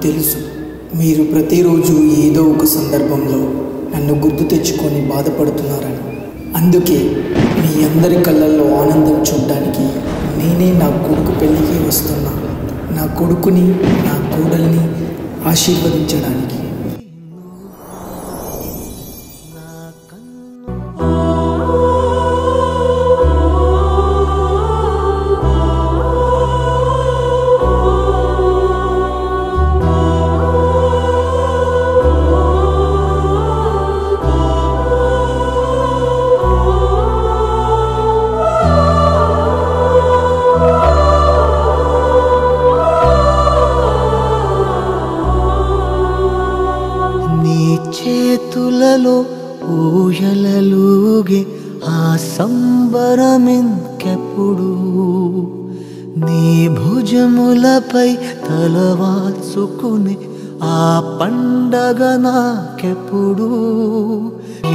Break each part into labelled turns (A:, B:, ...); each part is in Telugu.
A: తెలుసు మీరు ప్రతిరోజు ఏదో ఒక సందర్భంలో నన్ను గుర్తు తెచ్చుకొని బాధపడుతున్నారని. అందుకే మీ అందరి కళ్ళల్లో ఆనందం చూడడానికి నేనే నా కొడుకు పెళ్ళికి వస్తున్నా, నా కొడుకుని నా కోడల్ని ఆశీర్వదించడానికి.
B: చేతులలో ఊయలలుగే ఆ సంబరమెంకెప్పుడు, నీ భుజములపై తలవాల్చుకునే ఆ పండగ నాకెప్పుడు.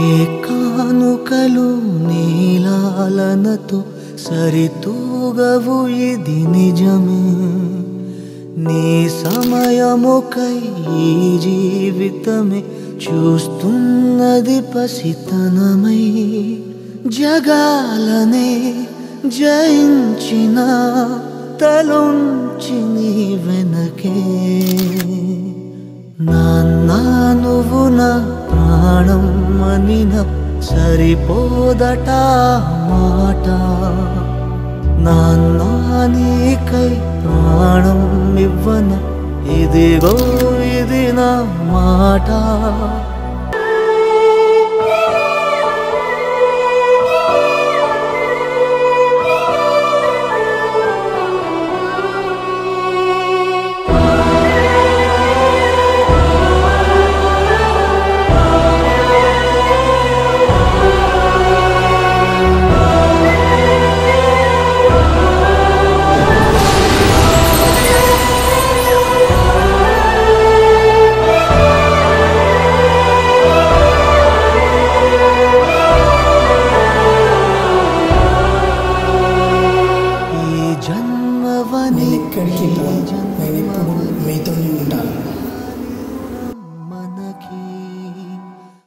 B: ఏ కానుకలు నీలాలనతో సరితూగవు, ఇది నిజమే. నీ సమయముకై ఈ జీవితమే చూస్తున్నది పసితనమై. జగాలనే జయించిన తలొంచి నీ వెనకే. నాన్నా నువ్వు నా ప్రాణం అనిన సరిపోదట మాట. నాన్నా నీకై ప్రాణం ఇవ్వన, ఇదిగో ఇది నా మాట.